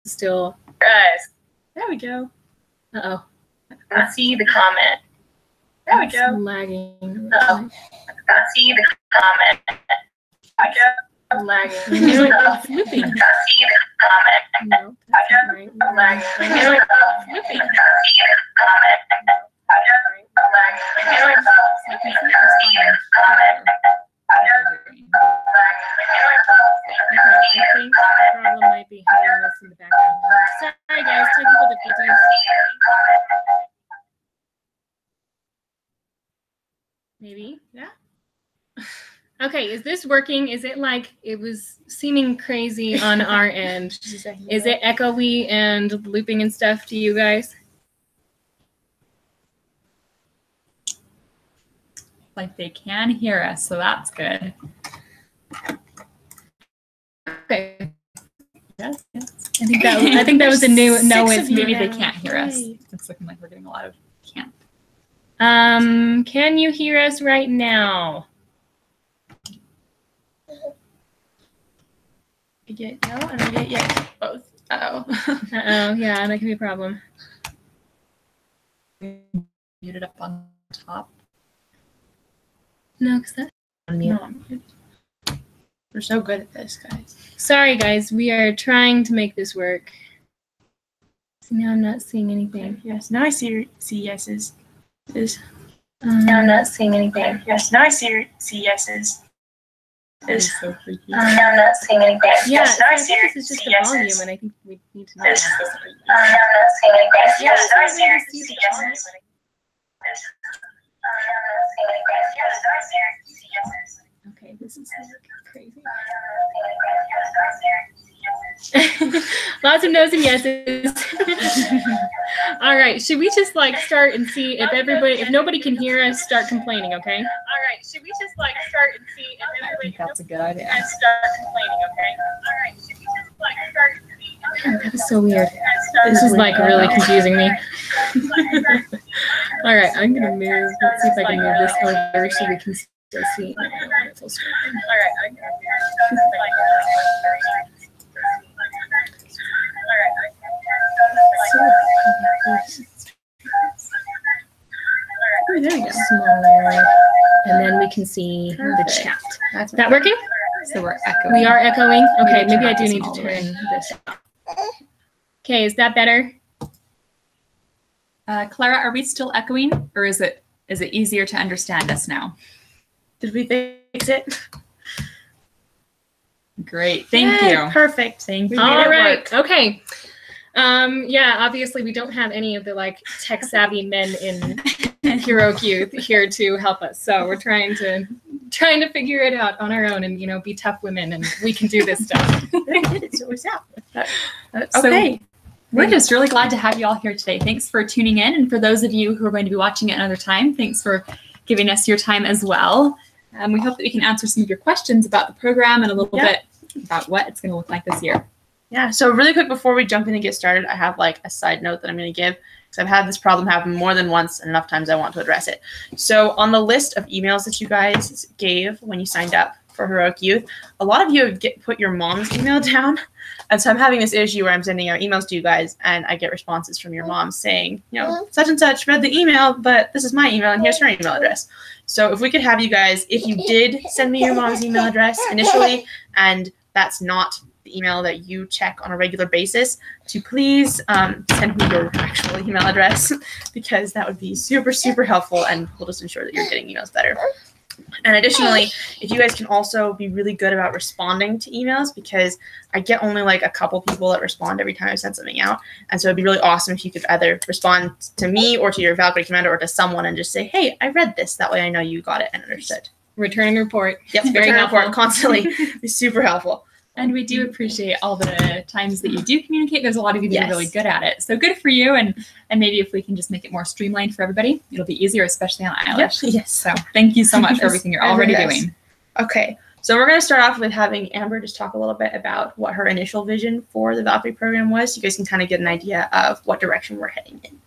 still. Guys. There we go. Uh-oh. I see the comment. There we go. Lagging. Uh-oh. I see the comment. I got lagging. It's looping. I see the comment. No, that's not right. Lagging. Looping. I see the comment. I got lagging. So I can see it responding. Okay, I think the problem might be having this in the background. Sorry guys, technical difficulties. Maybe, yeah. Okay, is this working? Is it like it was seeming crazy on our end? Is it echoey and looping and stuff to you guys? Like they can hear us, so that's good. Okay. Yes, yes. I think that was a new no. It's maybe they can't hear us. It's looking like we're getting a lot of can't. Can you hear us right now? I get no, and I get yes. Both. Uh-oh. Uh-oh, yeah, that could be a problem. Muted up on top. No, because that's No. We're so good at this, guys. sorry guys, we are trying to make this work. So now I'm not seeing anything. Yes, now I see yeses. Now I'm not seeing anything. Yes, now I see yeses. That is so freaky. Now I'm not seeing anything. Yeah, Yes, now I so see I think this is just the volume, and I think we need to know Yes. that. Now I'm not seeing anything. Yes, now I see Yeah, yeses. so Yes, now I see yeses. Okay, this is like crazy. Lots of no's and yeses. All right, should we just like start and see if nobody can hear us, start complaining, okay? All right, should we just like start and see if I think that's a good idea. start complaining, okay? All right, should we just like start and see that is so weird. This is like really confusing me. All right, I'm gonna move. Let's see if I can move this over so we can still see. All right, I'm gonna there we go. Smaller, and then we can see the chat. Is that working? So we're echoing. We are echoing. Okay, maybe I do this need all to the way. turn this up. Okay, is that better? Clara, are we still echoing, or is it easier to understand us now? Did we fix it? Great, thank you. Perfect. Thank you. All right. Okay. Yeah, obviously we don't have any of the like tech savvy men in Heroic Youth here to help us. So we're trying to figure it out on our own and, you know, be tough women, and we can do this stuff. So what's up? Okay. We're just really glad to have you all here today. Thanks for tuning in. And for those of you who are going to be watching it another time, thanks for giving us your time as well. We hope that we can answer some of your questions about the program and a little bit about what it's going to look like this year. Yeah, so really quick before we jump in and get started, I have like a side note that I'm going to give because I've had this problem happen more than once and enough times I want to address it. So on the list of emails that you guys gave when you signed up for Heroic Youth, a lot of you have put your mom's email down. And so I'm having this issue where I'm sending out emails to you guys and I get responses from your mom saying, you know, such and such read the email, but this is my email and here's her email address. So if we could have you guys, if you did send me your mom's email address initially and that's not the email that you check on a regular basis, to please send me your actual email address because that would be super, super helpful and will just ensure that you're getting emails better. And additionally, if you guys can also be really good about responding to emails, because I get only like a couple people that respond every time I send something out. And so it'd be really awesome if you could either respond to me or to your Valkyrie Commander or to someone and just say, hey, I read this. That way I know you got it and understood. Return report. Yep, Very return helpful. report constantly. It's super helpful. And we do appreciate all the times that you do communicate. There's a lot of you that are really Yes. good at it. So good for you. And maybe if we can just make it more streamlined for everybody, it'll be easier, especially on Eilish. Yes. So thank you so much for everything you're already doing. Okay, so we're going to start off with having Amber just talk a little bit about what her initial vision for the Valkyrie program was. So you guys can kind of get an idea of what direction we're heading in.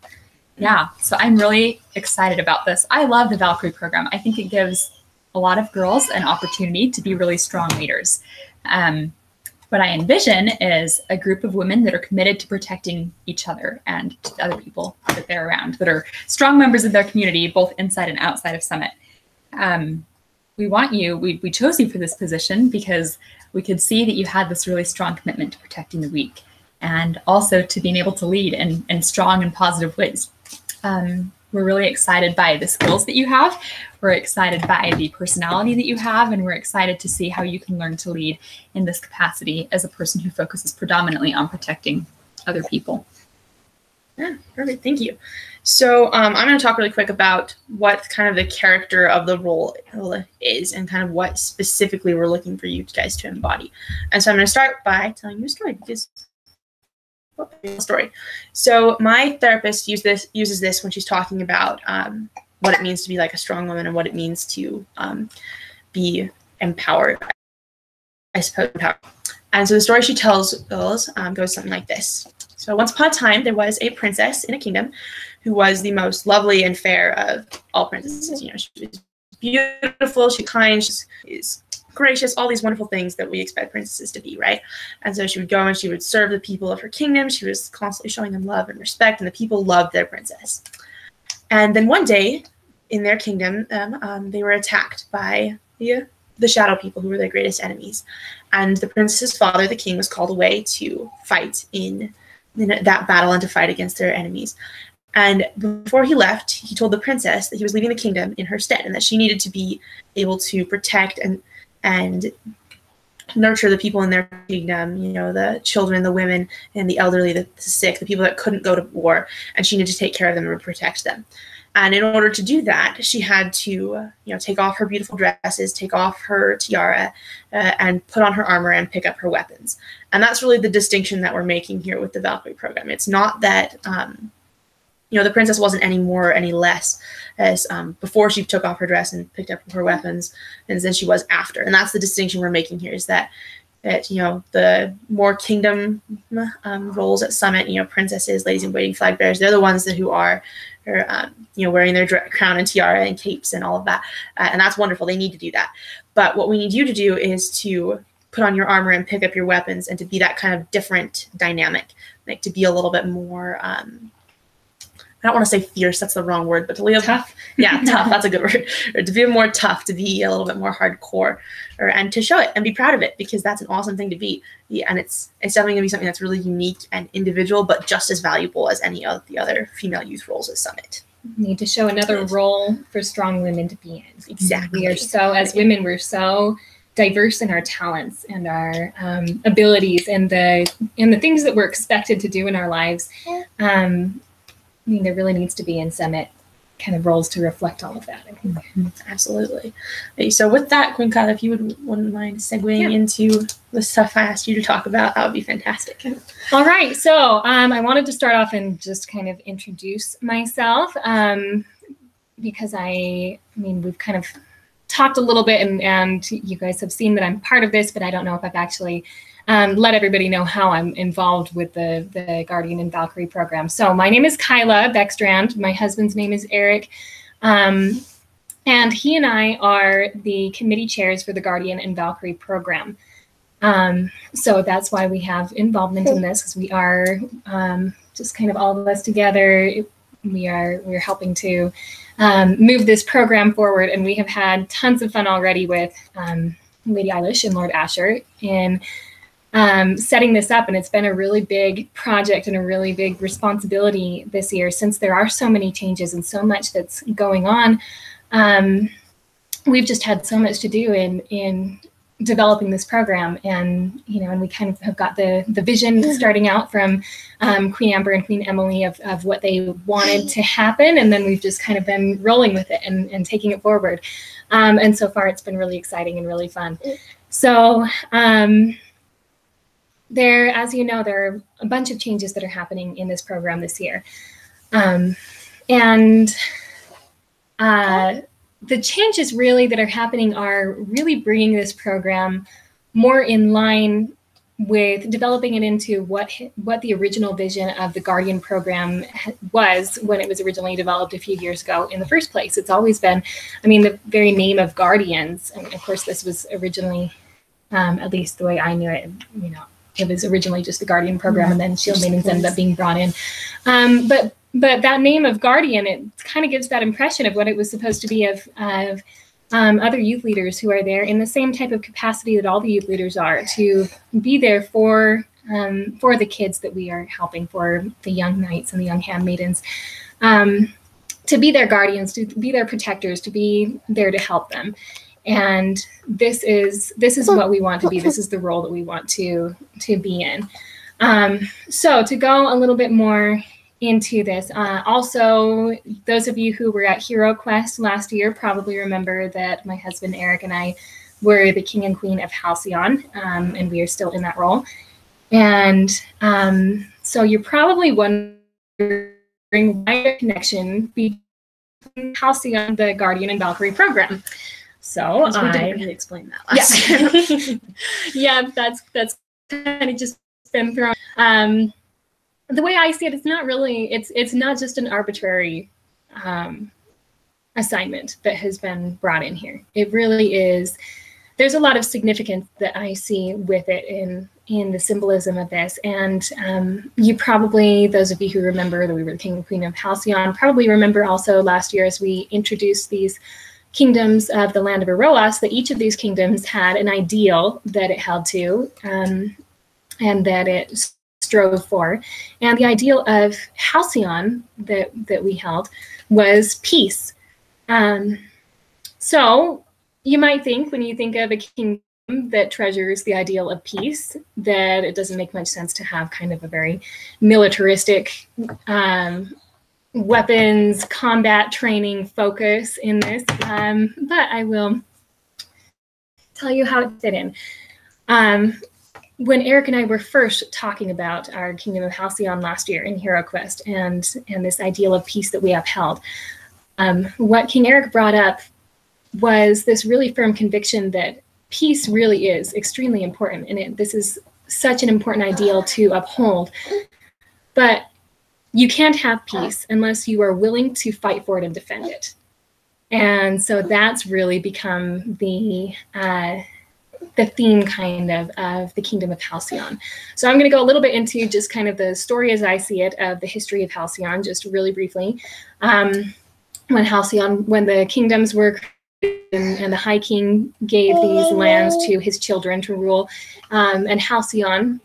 Yeah, so I'm really excited about this. I love the Valkyrie program. I think it gives a lot of girls an opportunity to be really strong leaders. what I envision is a group of women that are committed to protecting each other and the other people that they're around, that are strong members of their community, both inside and outside of Summit. We want you, we chose you for this position because we could see that you had this really strong commitment to protecting the weak and also to being able to lead in strong and positive ways. We're really excited by the skills that you have. We're excited by the personality that you have, and we're excited to see how you can learn to lead in this capacity as a person who focuses predominantly on protecting other people. Yeah, perfect. Thank you. So I'm going to talk really quick about what kind of the character of the role is and kind of what specifically we're looking for you guys to embody. And so I'm going to start by telling you a story because So my therapist uses this when she's talking about what it means to be like a strong woman and what it means to be empowered, I suppose. And so the story she tells goes something like this. So once upon a time, there was a princess in a kingdom who was the most lovely and fair of all princesses. You know, she was beautiful, she's kind, she's gracious, all these wonderful things that we expect princesses to be, right? And so she would go and she would serve the people of her kingdom. She was constantly showing them love and respect, and the people loved their princess. And then one day in their kingdom, they were attacked by the shadow people, who were their greatest enemies. And the princess's father, the king, was called away to fight in that battle and to fight against their enemies. And before he left, he told the princess that he was leaving the kingdom in her stead and that she needed to be able to protect and nurture the people in their kingdom, you know, the children, the women, and the elderly, the sick, the people that couldn't go to war, and she needed to take care of them and protect them. And in order to do that, she had to, take off her beautiful dresses, take off her tiara, and put on her armor and pick up her weapons. And that's really the distinction that we're making here with the Valkyrie program. It's not that, the princess wasn't any more or any less as before she took off her dress and picked up her weapons than she was after. And that's the distinction we're making here, is that the more kingdom roles at Summit, princesses, ladies in waiting, flag bearers, they're the ones who are wearing their crown and tiara and capes and all of that. And that's wonderful. They need to do that. But what we need you to do is to put on your armor and pick up your weapons and to be that kind of different dynamic, like to be a little bit more, I don't want to say fierce, that's the wrong word, but to be tough. Yeah, tough, that's a good word. Or to be more tough, to be a little bit more hardcore, and to show it and be proud of it, because that's an awesome thing to be. Yeah, and it's definitely going to be something that's really unique and individual, but just as valuable as any of the other female youth roles at Summit. We need to show another role for strong women to be in. Exactly. We are as women, we're so diverse in our talents and our abilities and the things that we're expected to do in our lives. There really needs to be in Summit kind of roles to reflect all of that. I think. Mm-hmm. Absolutely. Okay, so with that, Queen Kyla, if you wouldn't mind segueing into the stuff I asked you to talk about, that would be fantastic. All right. So I wanted to start off and just kind of introduce myself because we've kind of talked a little bit and you guys have seen that I'm part of this, but I don't know if I've actually let everybody know how I'm involved with the Guardian and Valkyrie program. So my name is Kyla Beckstrand. My husband's name is Eric. And he and I are the committee chairs for the Guardian and Valkyrie program. So that's why we have involvement in this, because we are just kind of all of us together. We're helping to move this program forward. And we have had tons of fun already with Lady Eilish and Lord Asher in setting this up, and it's been a really big project and a really big responsibility this year, since there are so many changes and so much that's going on. We've just had so much to do in developing this program, and we kind of have got the vision starting out from Queen Amber and Queen Emily of what they wanted to happen, and then we've just kind of been rolling with it and taking it forward. And so far it's been really exciting and really fun. So as you know, there are a bunch of changes that are happening in this program this year. And the changes really that are happening are really bringing this program more in line with developing it into what the original vision of the Guardian program was when it was originally developed a few years ago in the first place. It's always been, the very name of Guardians, and of course this was originally at least the way I knew it. You know, it was originally just the Guardian program, and then Shieldmaidens ended up being brought in. But that name of Guardian, it kind of gives that impression of what it was supposed to be of other youth leaders who are there in the same type of capacity that all the youth leaders are, to be there for the kids that we are helping, for the young knights and the young handmaidens, to be their guardians, to be their protectors, to be there to help them. And this is what we want to be. This is the role that we want to be in. So to go a little bit more into this, also, those of you who were at Hero Quest last year probably remember that my husband Eric and I were the king and queen of Halcyon, and we are still in that role. And so you're probably wondering why the connection between Halcyon, the Guardian, and Valkyrie program. So we didn't really explain that last year. Yeah, that's kind of just been thrown. The way I see it, it's not really, it's not just an arbitrary assignment that has been brought in here. It really is, there's a lot of significance that I see with it in the symbolism of this. And you probably, those of you who remember that we were the king and queen of Halcyon, probably remember also last year as we introduced these kingdoms of the land of Eroas, that each of these kingdoms had an ideal that it held to, and that it strove for. And the ideal of Halcyon that we held was peace. So you might think, when you think of a kingdom that treasures the ideal of peace, that it doesn't make much sense to have kind of a very militaristic weapons, combat training focus in this. But I will tell you how it fit in. When Eric and I were first talking about our Kingdom of Halcyon last year in Hero Quest and this ideal of peace that we upheld, what King Eric brought up was this really firm conviction that peace really is extremely important, and this is such an important ideal to uphold. But you can't have peace unless you are willing to fight for it and defend it. And so that's really become the theme kind of the Kingdom of Halcyon. So I'm going to go a little bit into just kind of the story as I see it of the history of Halcyon, just really briefly. When the kingdoms were created and the High King gave these lands to his children to rule, and Halcyon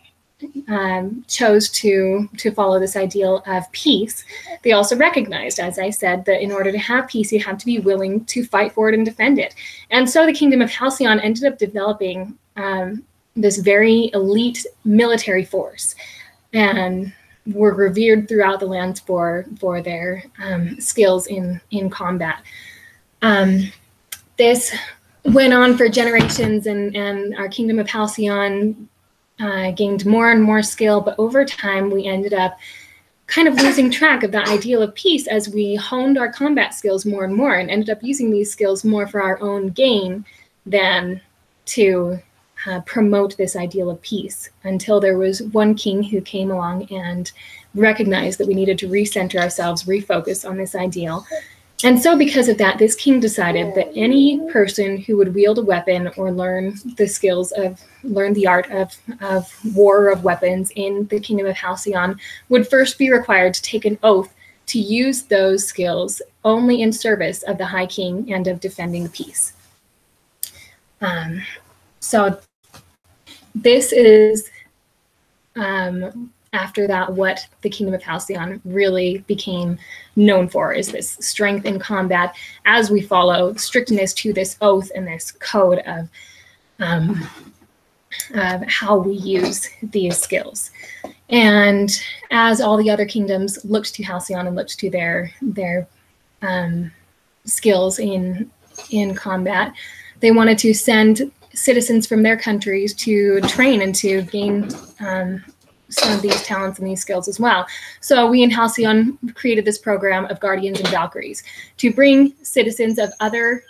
chose to follow this ideal of peace, they also recognized, as I said, that in order to have peace, you have to be willing to fight for it and defend it. And so the Kingdom of Halcyon ended up developing this very elite military force, and were revered throughout the lands for their skills in combat. This went on for generations, and our Kingdom of Halcyon gained more and more skill, but over time we ended up kind of losing track of the ideal of peace as we honed our combat skills more and more, and ended up using these skills more for our own gain than to promote this ideal of peace, until there was one king who came along and recognized that we needed to recenter ourselves, refocus on this ideal. And so because of that, this king decided that any person who would wield a weapon or learn the art of war, of weapons in the Kingdom of Halcyon would first be required to take an oath to use those skills only in service of the High King and of defending peace. So this is, after that, what the Kingdom of Halcyon really became known for, is this strength in combat as we follow strictness to this oath and this code of how we use these skills. And as all the other kingdoms looked to Halcyon and looked to their skills in combat, they wanted to send citizens from their countries to train and to gain some of these talents and these skills as well. So we in Halcyon created this program of Guardians and Valkyries to bring citizens of other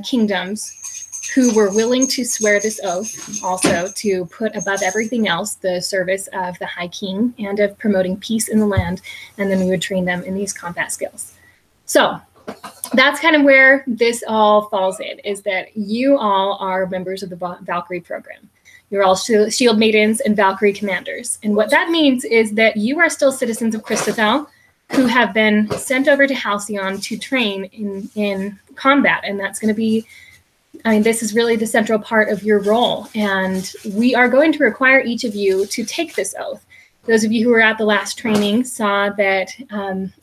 kingdoms who were willing to swear this oath, also to put above everything else the service of the High King and of promoting peace in the land, and then we would train them in these combat skills. So that's kind of where this all falls in, is that you all are members of the Valkyrie program. You're all shield maidens and Valkyrie commanders. And what that means is that you are still citizens of Christophel who have been sent over to Halcyon to train in combat. And that's going to be, I mean, this is really the central part of your role. And we are going to require each of you to take this oath. Those of you who were at the last training saw that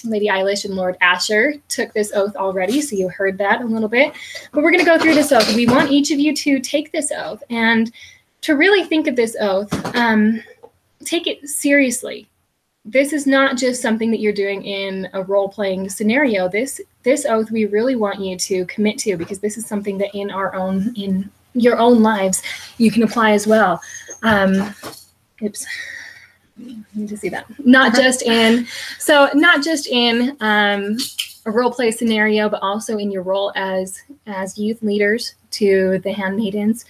Lady Eilish and Lord Asher took this oath already, so you heard that a little bit. But we're going to go through this oath. We want each of you to take this oath and to really think of this oath. Take it seriously. This is not just something that you're doing in a role-playing scenario. This oath we really want you to commit to, because this is something that in your own lives you can apply as well. Oops. I need to see that. Not just in a role play scenario, but also in your role as youth leaders to the handmaidens,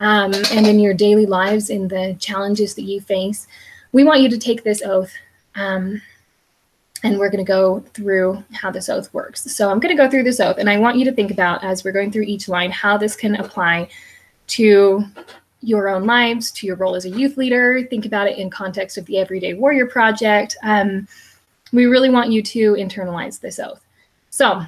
and in your daily lives, in the challenges that you face. We want you to take this oath, and we're going to go through how this oath works. So I'm going to go through this oath, and I want you to think about, as we're going through each line, how this can apply to your own lives, to your role as a youth leader. Think about it in context of the Everyday Warrior Project. We really want you to internalize this oath. So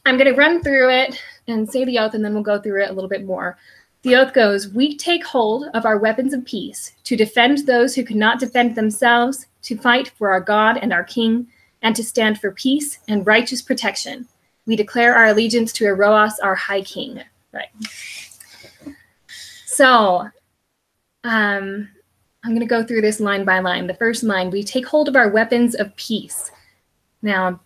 I'm going to run through it and say the oath, and then we'll go through it a little bit more. The oath goes, we take hold of our weapons of peace to defend those who cannot defend themselves, to fight for our God and our King, and to stand for peace and righteous protection. We declare our allegiance to Eroas, our High King. Right. So I'm going to go through this line by line. The first line, we take hold of our weapons of peace. Now,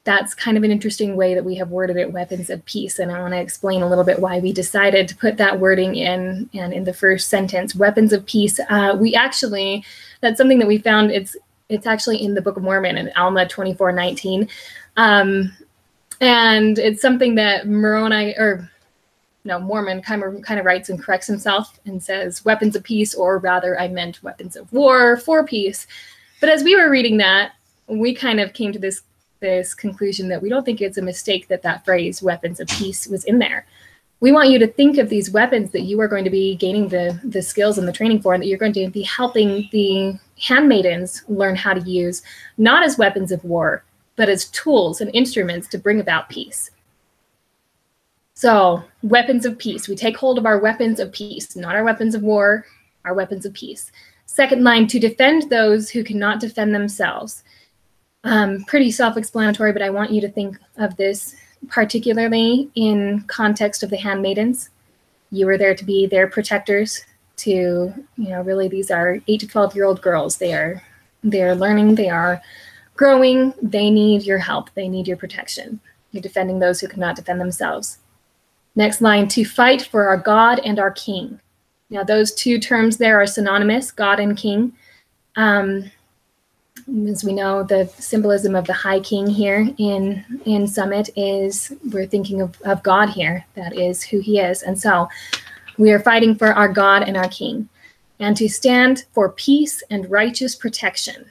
that's kind of an interesting way that we have worded it, weapons of peace. And I want to explain a little bit why we decided to put that wording in, and in the first sentence, weapons of peace. That's something that we found. It's actually in the Book of Mormon in Alma 24:19. And it's something that Mormon kind of writes and corrects himself and says weapons of peace, or rather I meant weapons of war for peace. But as we were reading that, we kind of came to this conclusion that we don't think it's a mistake that phrase weapons of peace was in there. We want you to think of these weapons that you are going to be gaining the skills and the training for, and that you're going to be helping the handmaidens learn how to use, not as weapons of war, but as tools and instruments to bring about peace. So, weapons of peace. We take hold of our weapons of peace, not our weapons of war, our weapons of peace. Second line, to defend those who cannot defend themselves. Pretty self-explanatory, but I want you to think of this particularly in context of the handmaidens. You were there to be their protectors, to, really these are 8 to 12-year-old girls. They are learning, they are growing, they need your help, they need your protection. You're defending those who cannot defend themselves. Next line, to fight for our God and our King. Now, those two terms there are synonymous, God and King. As we know, the symbolism of the High King here in Summit is, we're thinking of God here. That is who he is. And so we are fighting for our God and our King. And to stand for peace and righteous protection.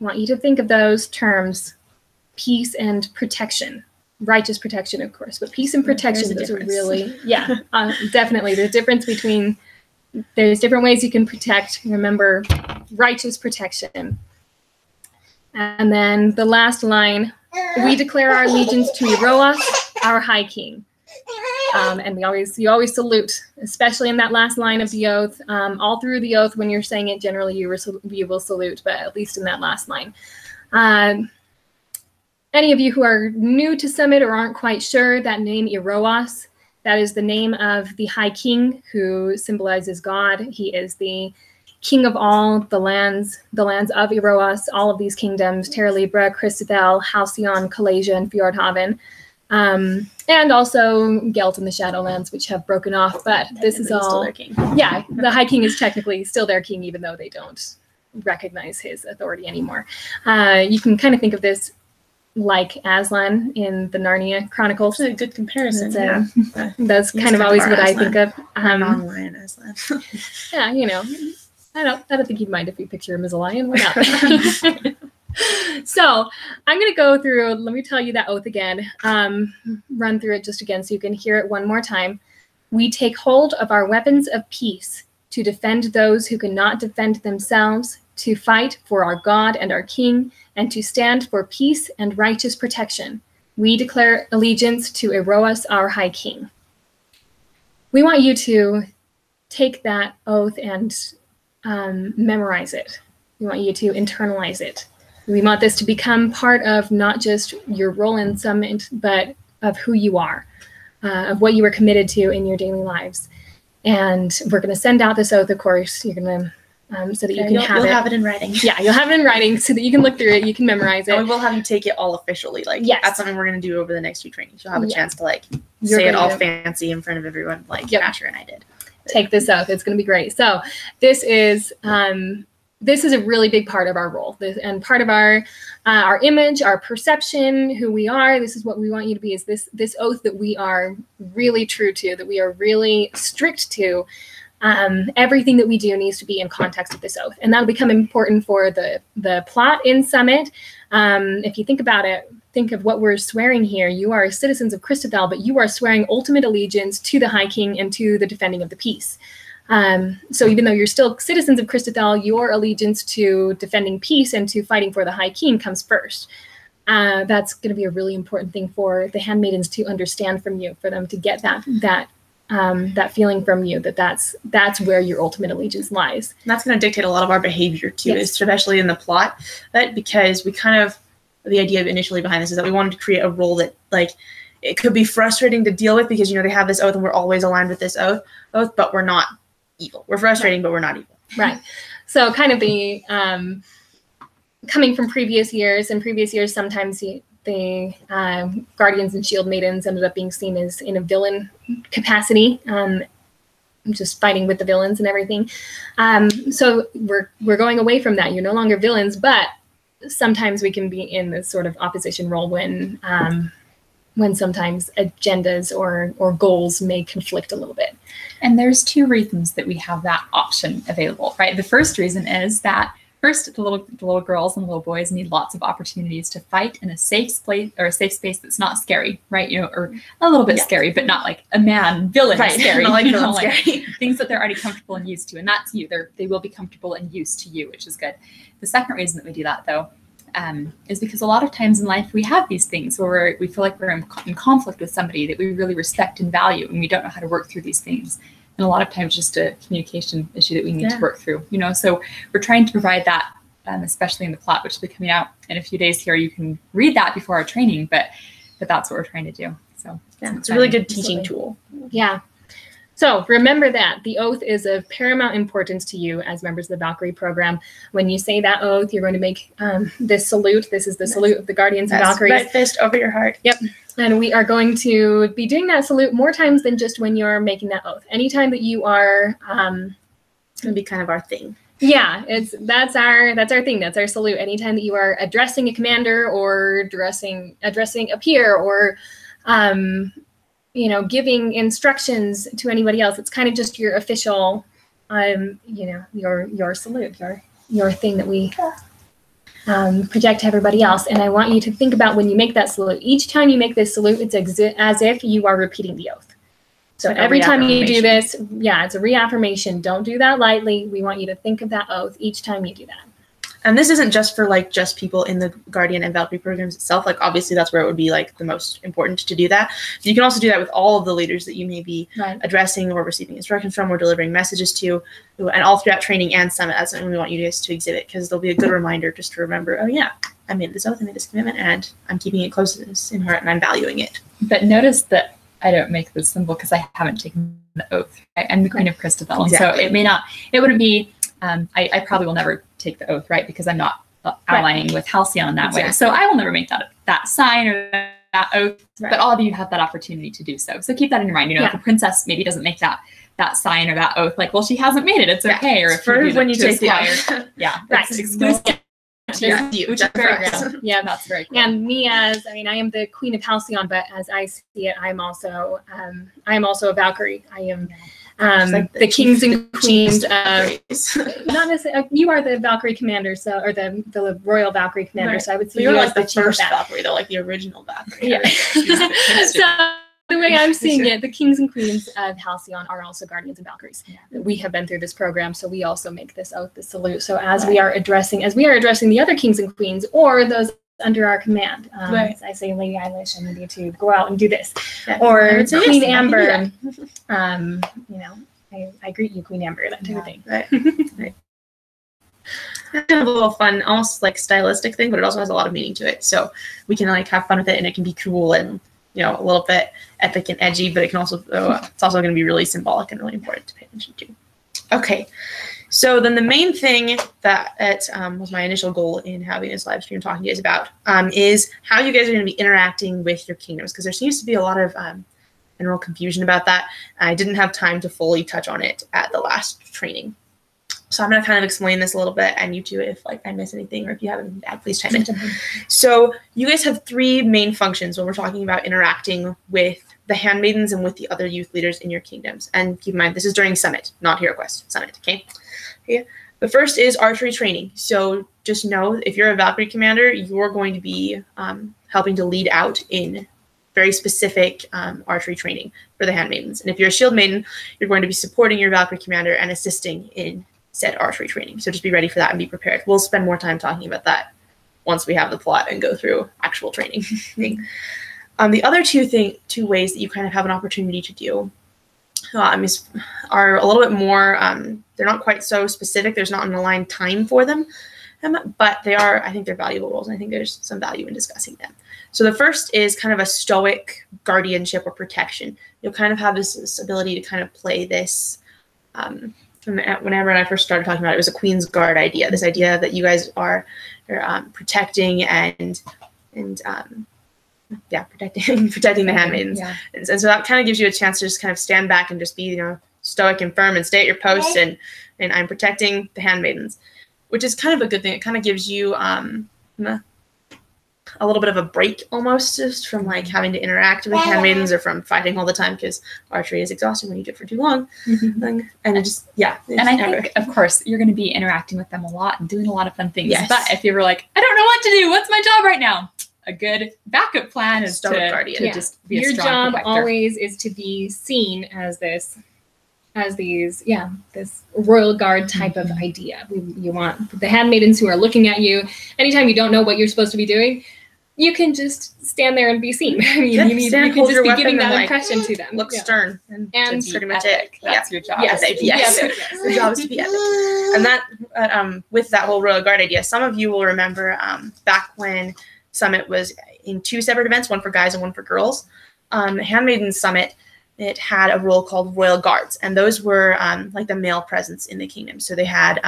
I want you to think of those terms, peace and protection. Righteous protection, of course, but peace and protection, those are really, definitely. The difference between, there's different ways you can protect. Remember, righteous protection. And then the last line, we declare our allegiance to Eroas, our High King. And you always salute, especially in that last line of the oath. All through the oath, when you're saying it, generally you will salute, but at least in that last line. Any of you who are new to Summit or aren't quite sure, that name Eroas, that is the name of the High King, who symbolizes God. He is the king of all the lands of Eroas, all of these kingdoms, Terra Libra, Christophel, Halcyon, Kalasia, and Fjordhaven. And also Gelt and the Shadowlands, which have broken off, but this is all still their king. Yeah, the High King is technically still their king, even though they don't recognize his authority anymore. You can kind of think of this like Aslan in the Narnia Chronicles. That's a good comparison. That's kind of always what I think of. Non-lion Aslan. Yeah, I don't think he'd mind if we picture him as a lion. Why not? So I'm going to go through, let me tell you that oath again, run through it just again so you can hear it one more time. We take hold of our weapons of peace to to defend those who cannot defend themselves, to fight for our God and our King, and to stand for peace and righteous protection. We declare allegiance to Eroas, our High King. We want you to take that oath and memorize it. We want you to internalize it. We want this to become part of not just your role in Summit, but of who you are, of what you are committed to in your daily lives. And we're going to send out this oath, of course. You're going to so that you can have it. You'll have it in writing. Yeah, you'll have it in writing so that you can look through it, you can memorize it. And we will have you take it all officially. Like, yes. That's something we're going to do over the next few trainings. You'll have a chance to, like, You're say it all to fancy in front of everyone, like Asher and I did. Take this oath. It's going to be great. So this is a really big part of our role, and part of our image, our perception, who we are. This is what we want you to be, is this oath that we are really true to, that we are really strict to. Everything that we do needs to be in context of this oath, and that'll become important for the plot in Summit. If you think about it, think of what we're swearing here. You are citizens of Christabel, but you are swearing ultimate allegiance to the High King and to the defending of the peace. So even though you're still citizens of Christabel, your allegiance to defending peace and to fighting for the High King comes first. That's going to be a really important thing for the handmaidens to understand from you, for them to get that feeling from you, that's where your ultimate allegiance lies. And that's going to dictate a lot of our behavior too, especially in the plot, because we kind of, the idea initially behind this is that we wanted to create a role that, like, it could be frustrating to deal with because, they have this oath and we're always aligned with this oath, but we're not evil. We're frustrating, but we're not evil. Right. So kind of the, coming from previous years, sometimes the Guardians and Shieldmaidens ended up being seen as in a villain capacity, just fighting with the villains and everything. So we're going away from that. You're no longer villains, but sometimes we can be in this sort of opposition role when sometimes agendas or goals may conflict a little bit. And there's two reasons that we have that option available, right? The first reason is that first, the little girls and little boys need lots of opportunities to fight in a safe place, or a safe space that's not scary, right? Or a little bit scary, but not like a villain scary. Not like villain scary. Things that they're already comfortable and used to, and that's you. They will be comfortable and used to you, which is good. The second reason that we do that, though, is because a lot of times in life we have these things where we feel like we're in conflict with somebody that we really respect and value, and we don't know how to work through these things. And a lot of times just a communication issue that we need to work through, So we're trying to provide that, especially in the plot, which will be coming out in a few days here. You can read that before our training, but that's what we're trying to do. So it's a really good teaching tool. Yeah. So remember that the oath is of paramount importance to you as members of the Valkyrie program. When you say that oath, you're going to make this salute. This is the salute of the Guardians and Valkyries. Right fist over your heart. Yep. And we are going to be doing that salute more times than just when you're making that oath. Anytime that you are, it's going to be kind of our thing. Yeah, that's our thing. That's our salute. Anytime that you are addressing a commander or addressing a peer or, giving instructions to anybody else, it's kind of just your official, your salute, your thing that we project to everybody else. And I want you to think about when you make that salute. Each time you make this salute, it's as if you are repeating the oath. So every time you do this, it's a reaffirmation. Don't do that lightly. We want you to think of that oath each time you do that. And this isn't just for just people in the Guardian and Valkyrie programs itself. Like, obviously that's where it would be the most important to do that. You can also do that with all of the leaders that you may be addressing or receiving instructions from or delivering messages to, and all throughout training and Summit. That's something we want you guys to exhibit, because there'll be a good reminder just to remember, oh yeah, I made this oath, I made this commitment, and I'm keeping it close in heart, and I'm valuing it. But notice that I don't make this symbol because I haven't taken the oath. Right? I'm the Queen of Christabel. Exactly. So it wouldn't be, I probably will never take the oath, right? Because I'm not aligning with Halcyon that way. So I will never make that sign or that oath, but all of you have that opportunity to do so. So keep that in your mind. If a princess maybe doesn't make that sign or that oath, she hasn't made it, it's okay. Or if when you take the oath. It's exclusive. Which is very cool. Yeah, that's very cool. And me I am the Queen of Halcyon, but as I see it, I'm also a Valkyrie. I am the kings and queens of, not necessarily, you are the Valkyrie commander, or the royal Valkyrie commander. Right. So I would see you're you as the first Valkyrie, though, the original Valkyrie. Yeah. the way I'm seeing it, the kings and queens of Halcyon are also guardians of Valkyries. Yeah. We have been through this program, so we also make this oath, the salute. So as we are addressing the other kings and queens or those under our command, I say, Lady Eilish, I need you to go out and do this, or Queen Amber. I greet you, Queen Amber, that type of thing. Right. Kind of a little fun, almost like stylistic thing, but it also has a lot of meaning to it. So we can like have fun with it, and it can be cool and a little bit epic and edgy, but it can also it's also going to be really symbolic and really important to pay attention to. Okay, so then the main thing that was my initial goal in having this live stream talking to you guys about is how you guys are going to be interacting with your kingdoms, because there seems to be a lot of general confusion about that. I didn't have time to fully touch on it at the last training. So I'm going to kind of explain this a little bit, and you too, if I miss anything or if you haven't, please chime in. So you guys have three main functions when we're talking about interacting with the handmaidens and with the other youth leaders in your kingdoms. And keep in mind, this is during Summit, not Hero Quest, Summit, okay? The first is archery training. So just know, if you're a Valkyrie commander, you're going to be helping to lead out in very specific archery training for the handmaidens. And if you're a shield maiden, you're going to be supporting your Valkyrie commander and assisting in said archery training. So just be ready for that and be prepared. We'll spend more time talking about that once we have the plot and go through actual training. The other two ways that you kind of have an opportunity to do are a little bit more, they're not quite so specific. There's not an aligned time for them, but I think they're valuable roles, and I think there's some value in discussing them. So the first is kind of a stoic guardianship or protection. You'll kind of have this ability to kind of play this, whenever I first started talking about it, it was a Queen's Guard idea. This idea that you guys are protecting and protecting the handmaidens. Yeah. And so that kind of gives you a chance to just kind of stand back and just be, stoic and firm and stay at your post, and I'm protecting the handmaidens, which is kind of a good thing. It kind of gives you a little bit of a break almost, just from like having to interact with handmaidens or from fighting all the time, because archery is exhausting when you do it for too long. And it just, and I think, of course, you're going to be interacting with them a lot and doing a lot of fun things. Yes. But if you were like, I don't know what to do, what's my job right now? A good backup plan is to just be a strong job protector. Always is to be seen as this royal guard type of idea. You want the handmaidens who are looking at you. Anytime you don't know what you're supposed to be doing, you can just stand there and be seen. I mean, you can just be giving that impression to them. Look stern, and that's pretty much it. That's your job. Yes. The job is to be epic. And that, with that whole royal guard idea, some of you will remember back when Summit was in two separate events, one for guys and one for girls. Handmaiden Summit, it had a role called Royal Guards, and those were like the male presence in the kingdom. So they had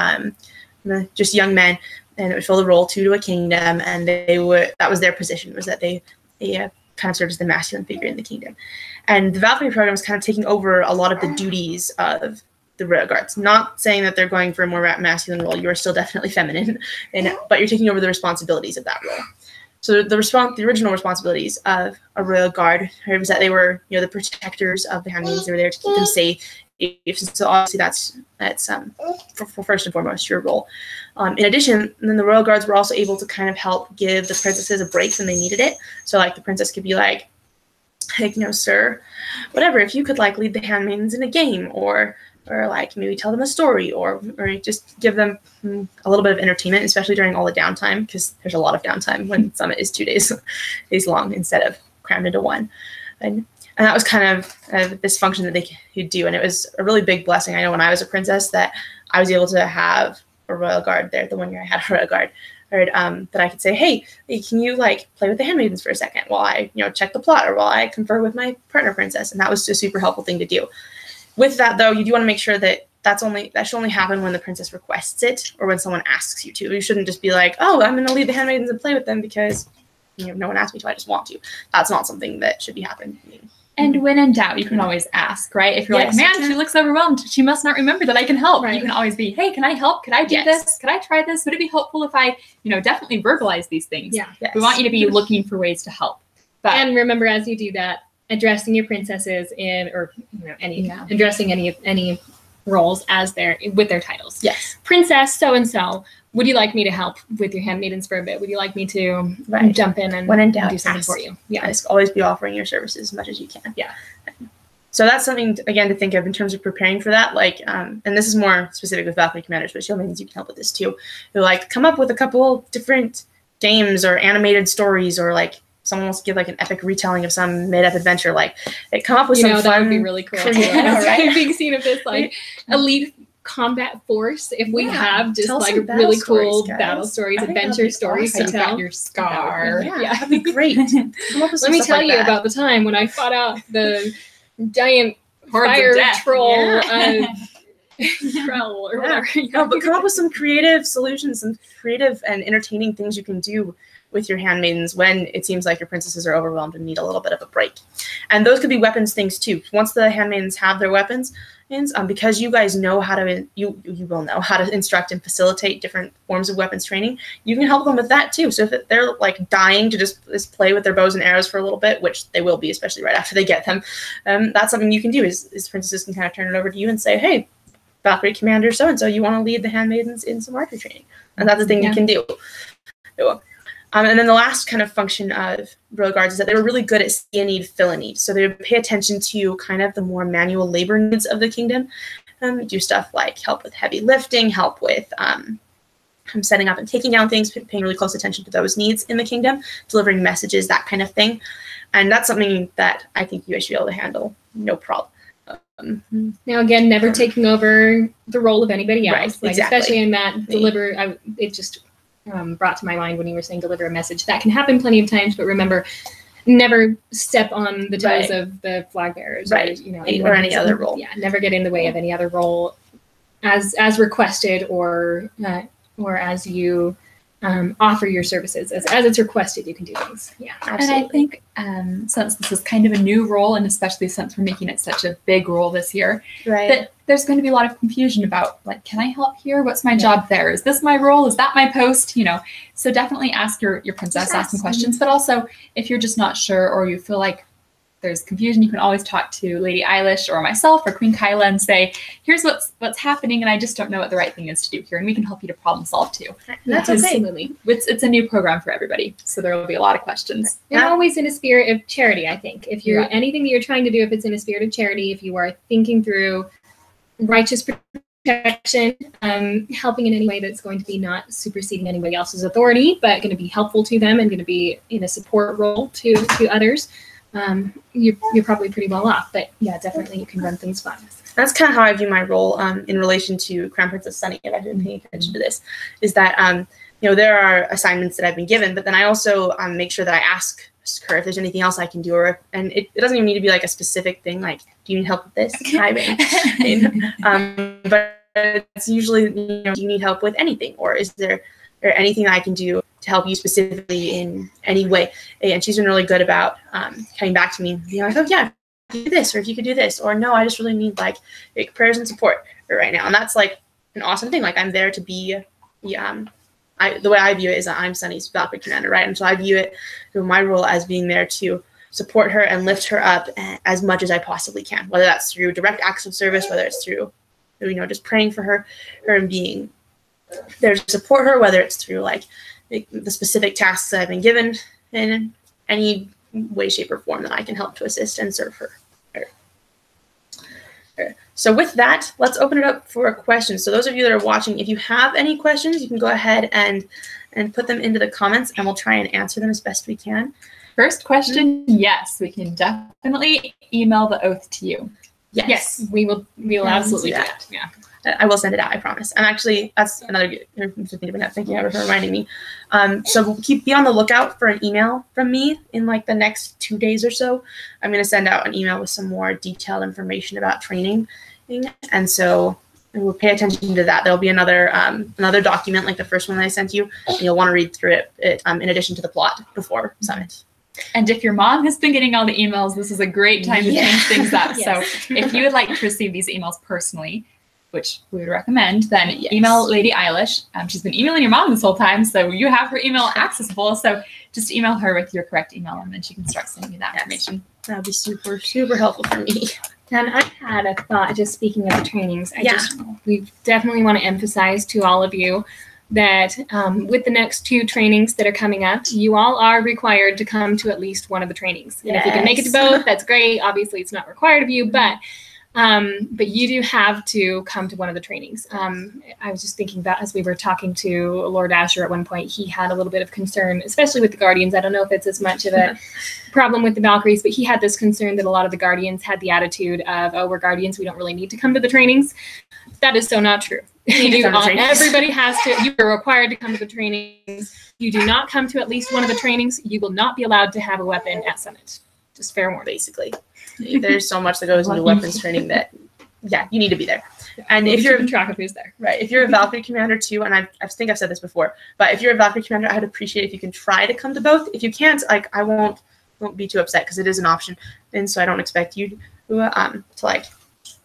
just young men, and it would fill the role to a kingdom, and that was their position, was that they kind of served as the masculine figure in the kingdom. And the Valkyrie program is kind of taking over a lot of the duties of the Royal Guards. Not saying that they're going for a more masculine role. You are still definitely feminine, but you're taking over the responsibilities of that role. So the original responsibilities of a Royal Guard was that they were, the protectors of the handmaidens. They were there to keep them safe. So obviously that's for first and foremost your role. In addition, then the Royal Guards were also able to kind of help give the princesses a break when they needed it. So like the princess could be like, hey, sir, whatever, if you could like lead the handmaidens in a game, or like maybe tell them a story, or just give them a little bit of entertainment, especially during all the downtime, because there's a lot of downtime when Summit is 2 days long instead of crammed into one. And that was kind of this function that they could do. And it was a really big blessing. I know when I was a princess that I was able to have a Royal Guard there. The 1 year I had a Royal Guard, that I could say, hey, can you like play with the handmaidens for a second while I, check the plot, or while I confer with my partner princess. And that was a super helpful thing to do. With that, though, you do want to make sure that that should only happen when the princess requests it, or when someone asks you to. You shouldn't just be like, oh, I'm going to lead the handmaidens and play with them because no one asked me to, I just want to. That's not something that should be happening. And when in doubt, you can always ask, right? If you're like, man, she looks overwhelmed, she must not remember that I can help. Right. You can always be, hey, can I help? Could I do this? Could I try this? Would it be helpful if I, definitely verbalize these things? Yeah. Yes. We want you to be looking for ways to help. And remember, as you do that, addressing your princesses addressing any roles as with their titles. Yes. Princess so-and-so, would you like me to help with your handmaidens for a bit? Would you like me to jump in and when in doubt, do something for you? Yeah, just always be offering your services as much as you can. Yeah. So that's something, again, to think of in terms of preparing for that. Like, and this is more specific with Valkyrie Commanders, but Shieldmaidens, you can help with this too. You're like, come up with a couple different games or animated stories, or like someone wants to give like an epic retelling of some made-up adventure. Like, come up with some fun. That would be really cool. Yeah, right? Being seen of this like elite combat force. If we have just like really cool battle stories, adventure stories to tell. Your scar. Yeah, that'd be great. Let me tell you about the time when I fought out the giant fire troll. Troll or whatever. No, but come up with some creative solutions, some creative and entertaining things you can do with your handmaidens when it seems like your princesses are overwhelmed and need a little bit of a break. And those could be weapons things too. Once the handmaidens have their weapons, because you guys know how to, you will know how to instruct and facilitate different forms of weapons training, you can help them with that too. So if they're like dying to just play with their bows and arrows for a little bit, which they will be, especially right after they get them, that's something you can do is princesses can kind of turn it over to you and say, hey, Valkyrie Commander so-and-so, you want to lead the handmaidens in some archery training. And that's the thing you can do. And then the last kind of function of royal guards is that they were really good at see a need, fill a need. So they would pay attention to kind of the more manual labor needs of the kingdom. Do stuff like help with heavy lifting, help with setting up and taking down things, paying really close attention to those needs in the kingdom, delivering messages, that kind of thing. And that's something that I think you guys should be able to handle, no problem. Now, again, never taking over the role of anybody else. Right, like, exactly. Especially in that it just brought to my mind when you were saying deliver a message. That can happen plenty of times, but remember, never step on the toes of the flag bearers, right? Or any other role. Yeah, never get in the way of any other role, as requested or as you offer your services. As it's requested, you can do things. Yeah, absolutely. And I think since this is kind of a new role, and especially since we're making it such a big role this year, that there's going to be a lot of confusion about, like, can I help here? What's my job there? Is this my role? Is that my post? So definitely ask your princess, ask some questions. But also, if you're just not sure or you feel like there's confusion, you can always talk to Lady Eilish or myself or Queen Kyla and say, here's what's happening, and I just don't know what the right thing is to do here, and we can help you to problem solve too. That's absolutely. It's a new program for everybody, so there will be a lot of questions. And always in a spirit of charity, I think. If you're anything that you're trying to do, if it's in a spirit of charity, if you are thinking through righteous protection, helping in any way that's going to be not superseding anybody else's authority, but going to be helpful to them and going to be in a support role to others, you're probably pretty well off. But yeah, definitely you can run things fun. That's kind of how I view my role in relation to Crown Princess Sunny, if I've been paying attention to this, is that there are assignments that I've been given, but then I also make sure that I ask her if there's anything else I can do, and it doesn't even need to be like a specific thing, like, do you need help with this? But it's usually, do you need help with anything, or is there anything I can do to help you specifically in any way? And she's been really good about coming back to me, like, oh yeah, do this, or if you could do this, or no, I just really need like prayers and support right now. And that's like an awesome thing. Like, I'm there to be the way I view it is that I'm Sunny's Valkyrie commander, right? And so I view it through my role as being there to support her and lift her up as much as I possibly can, whether that's through direct acts of service, whether it's through just praying for her and being there to support her, whether it's through like the specific tasks that I've been given in any way, shape, or form that I can help to assist and serve her. So with that, let's open it up for questions. So those of you that are watching, if you have any questions, you can go ahead and put them into the comments, and we'll try and answer them as best we can. First question, yes, we can definitely email the oath to you. Yes, we will absolutely do that. Yeah. I will send it out, I promise. And actually, that's another good thing to bring up. Thank you, Heather, for reminding me. So be on the lookout for an email from me in like the next 2 days or so. I'm going to send out an email with some more detailed information about training. And so we'll pay attention to that. There'll be another document like the first one that I sent you, and you'll want to read through it in addition to the plot before Summit. And if your mom has been getting all the emails, this is a great time to change things up. Yes. So if you would like to receive these emails personally, which we would recommend, then email Lady Eilish. She's been emailing your mom this whole time, so you have her email accessible. So just email her with your correct email, and then she can start sending you that information. That would be super, super helpful for me. And I had a thought, just speaking of the trainings, we definitely want to emphasize to all of you that with the next 2 trainings that are coming up, you all are required to come to at least one of the trainings. And if you can make it to both, that's great. Obviously, it's not required of you, but you do have to come to one of the trainings. I was just thinking about, as we were talking to Lord Asher at one point, he had a little bit of concern, especially with the Guardians. I don't know if it's as much of a problem with the Valkyries, but he had this concern that a lot of the Guardians had the attitude of, oh, we're Guardians, we don't really need to come to the trainings. That is so not true. Everybody has to. You are required to come to the trainings. You do not come to at least one of the trainings, you will not be allowed to have a weapon at Summit. Just fair warning. Basically. There's so much that goes into weapons training that, yeah, you need to be there. And if you're track of who's there, right? If you're a Valkyrie Commander too, and I think I've said this before, but if you're a Valkyrie Commander, I'd appreciate if you can try to come to both. If you can't, like, I won't be too upset because it is an option, and so I don't expect you to like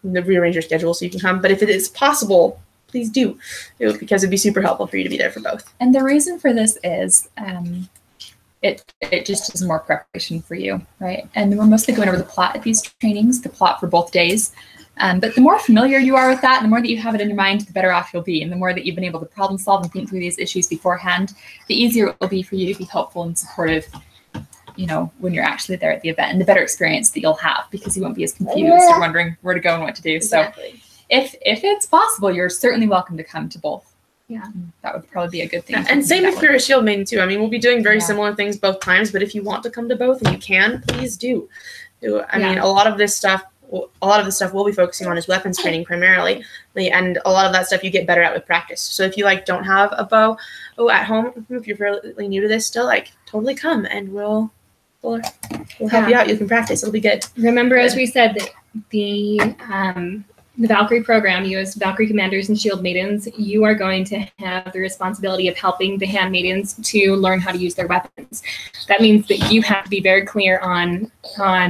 rearrange your schedule so you can come. But if it is possible, please do because it'd be super helpful for you to be there for both. And the reason for this is it just is more preparation for you, right? And we're mostly going over the plot at these trainings, the plot for both days. But the more familiar you are with that, and the more that you have it in your mind, the better off you'll be. And the more that you've been able to problem solve and think through these issues beforehand, the easier it will be for you to be helpful and supportive, when you're actually there at the event, and the better experience that you'll have because you won't be as confused or wondering where to go and what to do. Exactly. So if it's possible, you're certainly welcome to come to both. Yeah, that would probably be a good thing. Yeah, and same if you're a shield maiden too. I mean, we'll be doing very similar things both times, but if you want to come to both and you can, please do. I mean, a lot of the stuff we'll be focusing on is weapons training primarily, and a lot of that stuff you get better at with practice. So if you don't have a bow at home, if you're fairly new to this still, totally come and we'll help you out. You can practice. It'll be good. Remember, as we said, that the Valkyrie program, you as Valkyrie Commanders and Shieldmaidens, you are going to have the responsibility of helping the handmaidens to learn how to use their weapons. That means that you have to be very clear on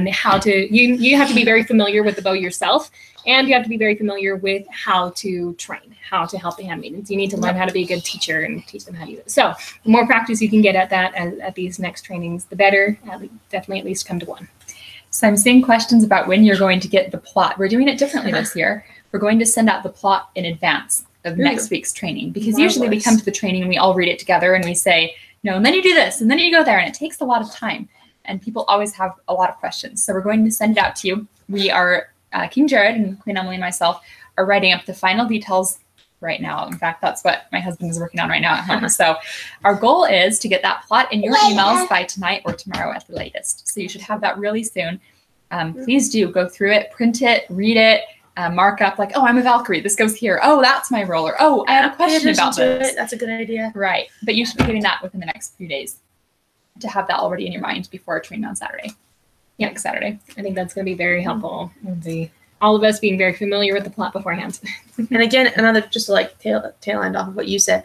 how to, you have to be very familiar with the bow yourself, and you have to be very familiar with how to train, how to help the handmaidens. You need to learn how to be a good teacher and teach them how to use it. So the more practice you can get at that at these next trainings, the better. Definitely at least come to one. So I'm seeing questions about when you're going to get the plot. We're doing it differently this year. We're going to send out the plot in advance of next week's training because usually we come to the training and we all read it together and we say, and then you do this and then you go there, and it takes a lot of time and people always have a lot of questions. So we're going to send it out to you. We are, King Jared and Queen Emily and myself are writing up the final details right now. In fact, that's what my husband is working on right now at home. So our goal is to get that plot in your emails by tonight or tomorrow at the latest. So you should have that really soon. Please do go through it, print it, read it, mark up oh, I'm a Valkyrie. This goes here. Oh, that's my roller. Oh, I have a question about this. That's a good idea. Right. But you should be getting that within the next few days to have that already in your mind before a training on Saturday. Yeah, next Saturday. I think that's going to be very helpful. All of us being very familiar with the plot beforehand. And again, another just to tail end off of what you said,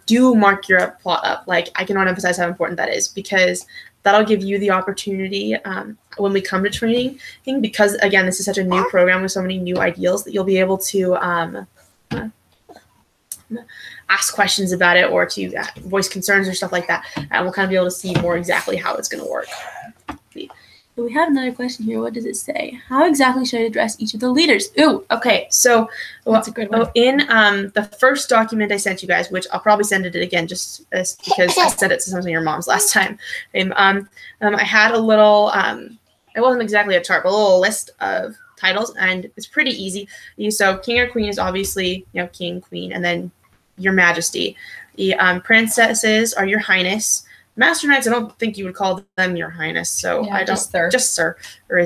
do mark your plot up. I cannot emphasize how important that is because that'll give you the opportunity when we come to training, because again, this is such a new program with so many new ideals that you'll be able to ask questions about it or to voice concerns or stuff like that. And we'll kind of be able to see more exactly how it's going to work. We have another question here. What does it say? How exactly should I address each of the leaders? Ooh, okay. So that's a good one. In the first document I sent you guys, which I'll probably send it again just because I sent it to some of your moms last time. I had a little, it wasn't exactly a chart, but a little list of titles, and it's pretty easy. So king or queen is obviously, king, queen, and then your majesty. The princesses are your highness. Master Knights, I don't think you would call them your highness, so I don't. Just sir, or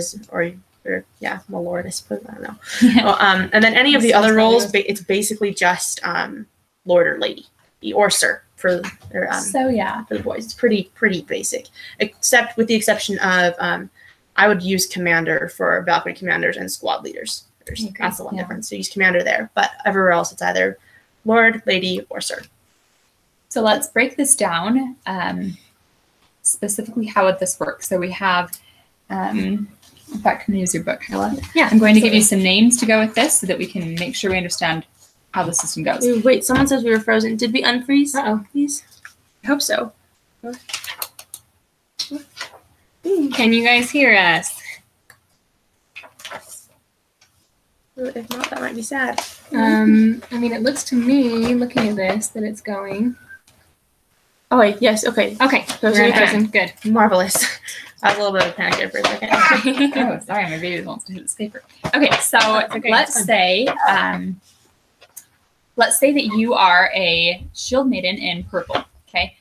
my lord, I suppose. I don't know. Yeah. And then any of the other roles, it's basically just lord or lady, or sir for the boys. It's pretty basic, except with the exception of I would use commander for Valkyrie commanders and squad leaders. That's the one difference. So use commander there, but everywhere else it's either lord, lady, or sir. So let's break this down, specifically how would this work. So we have, in fact, can I use your book, Hyla? Yeah. I'm going to give you some names to go with this so that we can make sure we understand how the system goes. Wait, someone says we were frozen. Did we unfreeze? Uh-oh. Please? I hope so. Can you guys hear us? If not, that might be sad. I mean, it looks to me, looking at this, that it's going. Oh wait, yes, okay. Okay, Those we're are in good. person. Good. Marvelous. I was a little bit of a panic there for a second. Oh, sorry, my baby wants to hit this paper. Okay, so okay, let's say that you are a shield maiden in purple. Okay,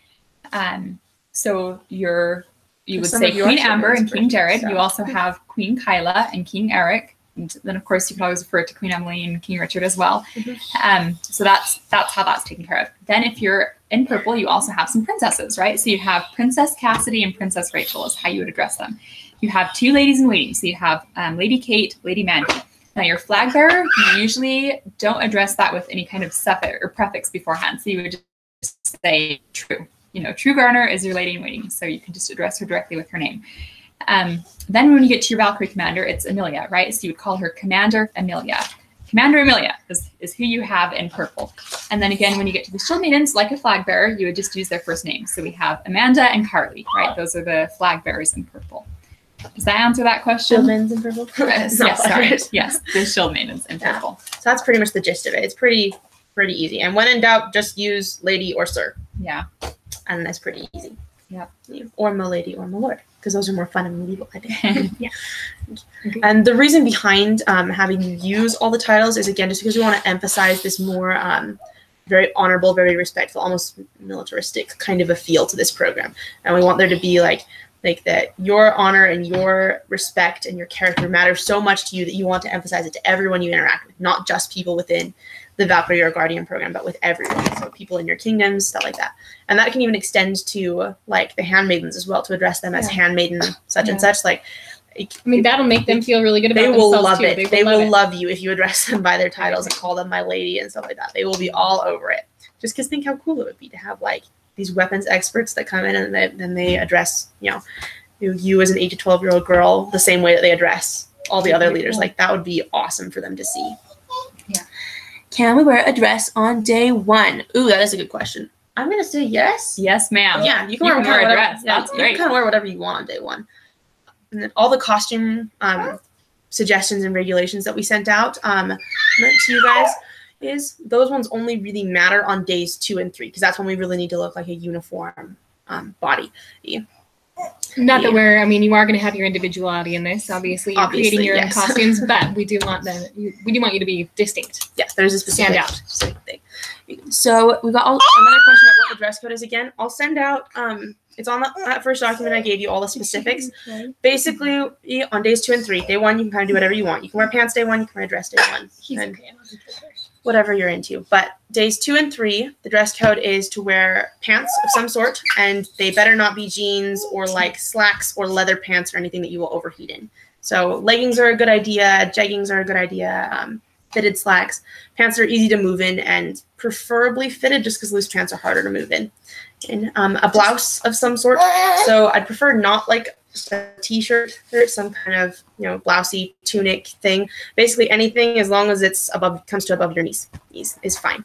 so you would Some say of your Queen shield Amber and maidens King first, Jared. so. You also have Queen Kyla and King Eric. And then, of course, you could always refer to Queen Emily and King Richard as well. So that's how that's taken care of. Then if you're in purple, you also have some princesses, right? So you have Princess Cassidy and Princess Rachel is how you would address them. You have two ladies in waiting. So you have Lady Kate, Lady Mandy. Now your flag bearer, you usually don't address that with any kind of suffix or prefix beforehand. So you would just say true. True Garner is your lady in waiting. So you can just address her directly with her name. Then when you get to your Valkyrie commander, it's Amelia, right? So you would call her Commander Amelia. Commander Amelia is who you have in purple. And then again, when you get to the shield maidens, like a flag bearer, you would just use their first name. So we have Amanda and Carly, right? Those are the flag bearers in purple. Does that answer that question? Shield maidens in purple? Yes, sorry. Yes, the shield maidens in purple. So that's pretty much the gist of it. It's pretty easy. And when in doubt, just use lady or sir. Yeah. And that's pretty easy. Yep. Or my lady or my lord, because those are more fun and medieval, I think. Yeah. And the reason behind having you use all the titles is, again, just because we want to emphasize this more very honorable, very respectful, almost militaristic kind of a feel to this program. And we want there to be like that your honor and your respect and your character matters so much to you that you want to emphasize it to everyone you interact with, not just people within the Valkyrie or Guardian program, but with everyone. So people in your kingdoms, stuff like that. And that can even extend to like the handmaidens as well, to address them as handmaiden such and such. Like, I mean, that'll make them feel really good about they themselves will love too. it. They will love you if you address them by their titles and call them my lady and stuff like that. They will be all over it. Just because think how cool it would be to have like these weapons experts that come in and then they address, you as an 8 to 12-year-old girl the same way that they address all the other leaders. Like, that would be awesome for them to see. Yeah. Can we wear a dress on day 1? Ooh, that is a good question. I'm gonna say yes. Yes, ma'am. Yeah, you can wear a dress. That's great. You can wear whatever you want on day 1. And then all the costume suggestions and regulations that we sent out to you guys is those ones only really matter on days 2 and 3, because that's when we really need to look like a uniform body. Not that you are going to have your individuality in this. Obviously, you're creating your own costumes, but we do want you to be distinct. Yes, there's a specific thing. So we got another question about what the dress code is again. I'll send out. It's on that first document I gave you, all the specifics. Basically, on days 2 and 3, day 1 you can kind of do whatever you want. You can wear pants day 1, you can wear a dress day 1. Whatever you're into. But days 2 and 3, the dress code is to wear pants of some sort, and they better not be jeans or like slacks or leather pants or anything that you will overheat in. So leggings are a good idea, jeggings are a good idea, fitted slacks. Pants are easy to move in and preferably fitted, just because loose pants are harder to move in. And a blouse of some sort. So I'd prefer not like a t-shirt or some kind of blousey tunic thing. Basically anything as long as it's comes to above your knees is fine.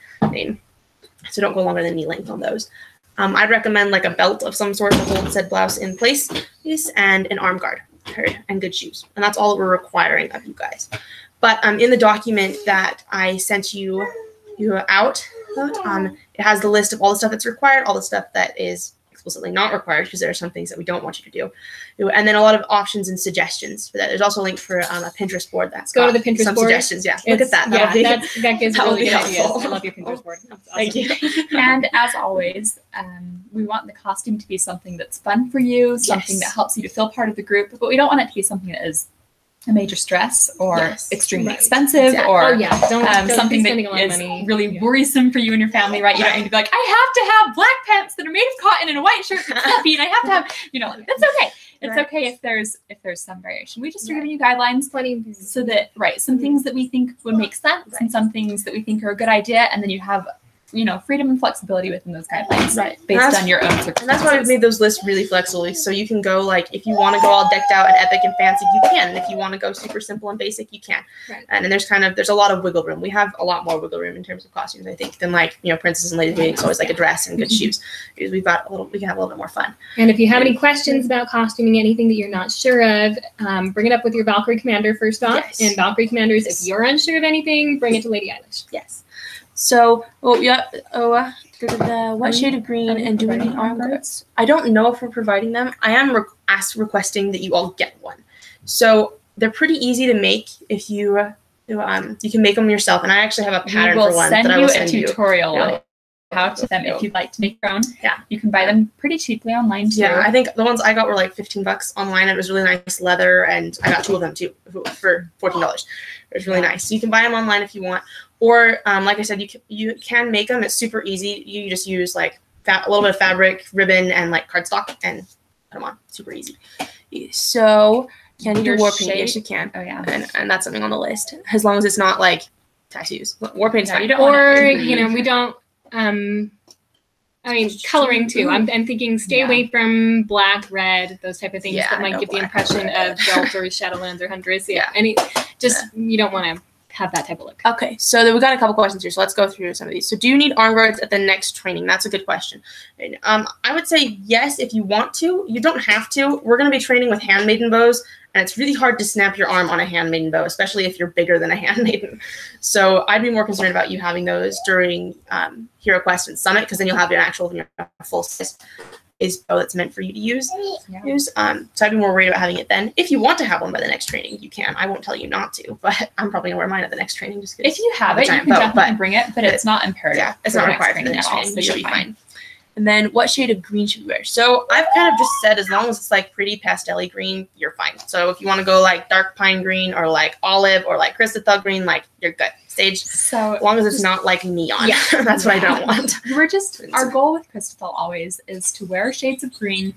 So don't go longer than knee length on those. I'd recommend like a belt of some sort to hold said blouse in place, and an arm guard and good shoes. And that's all that we're requiring of you guys. But in the document that I sent you out, it has the list of all the stuff that's required, all the stuff that is explicitly not required, because there are some things that we don't want you to do, and then a lot of options and suggestions for that. There's also a link for a Pinterest board that's go to the Pinterest some board. Suggestions. Yeah, look at that. That gives really good ideas. I love your Pinterest board. Awesome. Thank you. And as always, we want the costume to be something that's fun for you, something that helps you to feel part of the group, but we don't want it to be something that is a major stress or extremely expensive or something that is really worrisome for you and your family, right? You don't need to be like, I have to have black pants that are made of cotton and a white shirt that's fluffy, and I have to have, that's okay. It's okay if there's some variation. We just are giving you guidelines so that, some things that we think would make sense and some things that we think are a good idea, and then you have freedom and flexibility within those guidelines, Right. based on your own circumstances. And that's why we've made those lists really flexible. So you can go like, if you want to go all decked out and epic and fancy, you can. And if you want to go super simple and basic, you can. Right. And then there's a lot of wiggle room. We have a lot more wiggle room in terms of costumes, I think, than like, princesses and ladies waiting. It's always like a dress and good shoes, because we can have a little bit more fun. And if you have any questions about costuming, anything that you're not sure of, bring it up with your Valkyrie Commander first off. Yes. And Valkyrie Commanders, if you're unsure of anything, bring it to Lady Eilish. Yes. So, what shade of green and do we need arm guards? I don't know if we're providing them. I am requesting that you all get one. So they're pretty easy to make if you can make them yourself. And I actually have a pattern for one that I will send you. A tutorial Yeah. on how to them if you'd like to make your own. Yeah. You can buy them pretty cheaply online too. Yeah, I think the ones I got were like $15 online. It was really nice leather, and I got 2 of them too for $14. It was really nice. So you can buy them online if you want, or like I said, you can make them. It's super easy. You just use like a little bit of fabric, ribbon, and like cardstock, and put them on. Super easy. So, can you do Your war paint? shape? Yes, you can. Oh yeah. And that's something on the list, as long as it's not like tattoos. War paint's Yeah, fine. you don't want Or, it. we don't, coloring too. I'm thinking stay Yeah. away from black, red, those type of things Yeah, that might no give the black, impression red. of Belt or Shadowlands or Huntress. Yeah. You don't want to have that type of look. Okay, so then we got a couple questions here, so let's go through some of these. So do you need arm guards at the next training? That's a good question. And, I would say yes if you want to. You don't have to. We're going to be training with handmaiden bows, and it's really hard to snap your arm on a handmaiden bow, especially if you're bigger than a handmaiden. So I'd be more concerned about you having those during Hero Quest and Summit, because then you'll have your full size bow that's meant for you to use. Yeah. So I'd be more worried about having it then. If you want to have one by the next training, you can. I won't tell you not to, but I'm probably gonna wear mine at the next training just because. If you have it, you giant can bow, definitely bring it, but it's not imperative. Yeah, it's for not the next required for the next at all, training. so You should you're be fine. And then, what shade of green should we wear? So I've kind of just said, as long as it's like pretty pastel-y green, you're fine. So if you want to go like dark pine green or like olive or like Christethel green, like you're good. Sage, So as long as it's not like neon. Yeah. That's what I don't want. our goal with Christethel always is to wear shades of green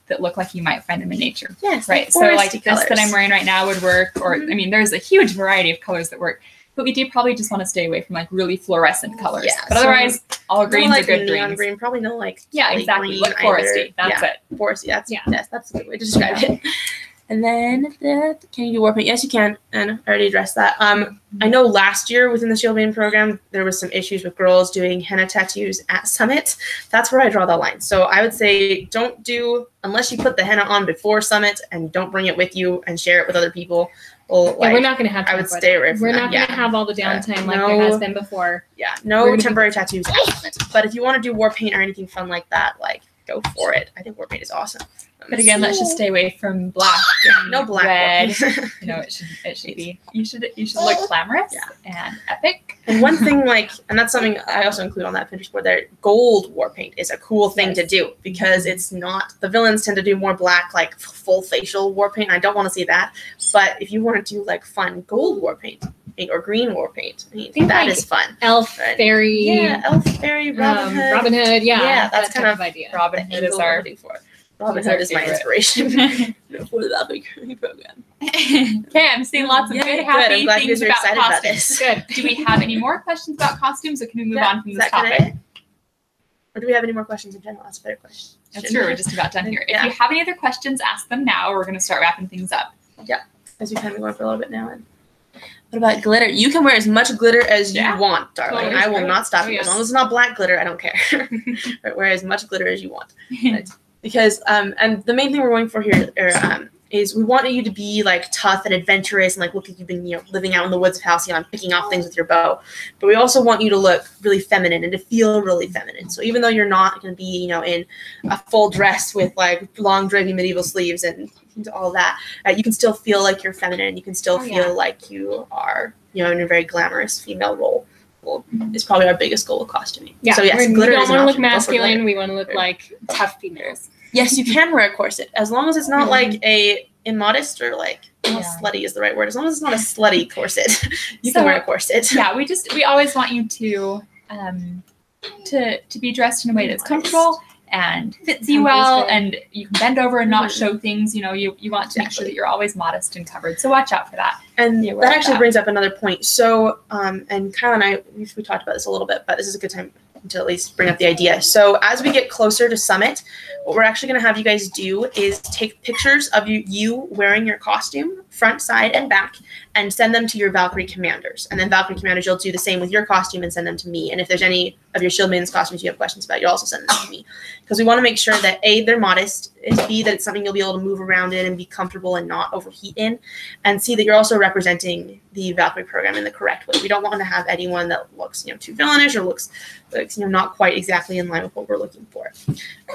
that look like you might find them in nature. Yes. Right. So like this that I'm wearing right now would work, or I mean, there's a huge variety of colors that work. But we do probably just want to stay away from like really fluorescent colors. Yeah, But so otherweise, all greens like are good neon greens. green. Probably no like Yeah, light exactly. green Like either. foresty. That's Yeah. it. Foresty. Yeah. That's a good way to describe it. And then, Can you do war paint? Yes, you can. And I already addressed that. I know last year within the Shieldmaiden program, there was some issues with girls doing henna tattoos at Summit. That's where I draw the line. So I would say don't do, unless you put the henna on before Summit, and don't bring it with you and share it with other people. Well, Yeah, we're not going to have. I would stay away from We're that. not going to Yeah. have all the downtime like no. there has been before. Yeah, We're no gonna temporary tattoos at Summit. But if you want to do war paint or anything fun like that, like go for it. I think war paint is awesome. But again, let's just stay away from black. Yeah, no black. Red. war paint. It should be. You should look glamorous and epic. And one thing, and that's something I also include on that Pinterest board there, gold war paint is a cool thing to do, because it's not, the villains tend to do more black, like full facial war paint. I don't want to see that. But if you want to do like fun gold war paint or green war paint, that is fun. Elf, Right. fairy, Yeah, elf, fairy, Robin Hood. Robin Hood, Yeah, that's that kind type of idea. Robin Hood is our. Robin He's our Hood is my favorite. inspiration. for the Valkyrie program. Okay, I'm seeing lots of Yay, good, good. happy I'm glad you things guys are about excited about costumes. this. Good. Do we have any more questions about costumes, or can we move on from Is this that kinda topic? it? Or do we have any more questions in general? That's a better question. That's true. We're just about done here. Yeah. If you have any other questions, ask them now. We're going to start wrapping things up. As we kind of going for a little bit now. And What about glitter? you can wear as much glitter as you Yeah. want, darling. Totally. I will not stop Oh, you. yes. As long as it's not black glitter, I don't care. But wear as much glitter as you want. Because and the main thing we're going for here is we want you to be like tough and adventurous and like look like you've been living out in the woods of Halcyon, picking off things with your bow. But we also want you to look really feminine and to feel really feminine. So even though you're not going to be in a full dress with like long drapey medieval sleeves and all that, you can still feel like you're feminine. You can still feel like you are in a very glamorous female role. Is probably our biggest goal of costuming. Yeah, So yes, we glitter don't is an want to look option. Go for glitter. masculine. We want to look like tough females. Yes, you can wear a corset as long as it's not like a immodest or like slutty is the right word. As long as it's not a slutty corset, you can wear a corset. Yeah, we always want you to be dressed in a way that's comfortable and fits you well, and you can bend over and not show things. You want to make sure that you're always modest and covered. So watch out for that. And Yeah, we're that at actually that. brings up another point. So, and Kyle and I, we talked about this a little bit, but this is a good time to at least bring up the idea. So as we get closer to Summit, what we're actually going to have you guys do is take pictures of you wearing your costume, front, side, and back, and send them to your Valkyrie Commanders. And then Valkyrie Commanders, you'll do the same with your costume and send them to me. And if there's any of your Shieldmaidens costumes you have questions about, you'll also send them to me. Because we want to make sure that A, they're modest, and B, that it's something you'll be able to move around in and be comfortable and not overheat in, and C, that you're also representing the Valkyrie program in the correct way. We don't want to have anyone that looks, too villainish or looks not quite exactly in line with what we're looking for.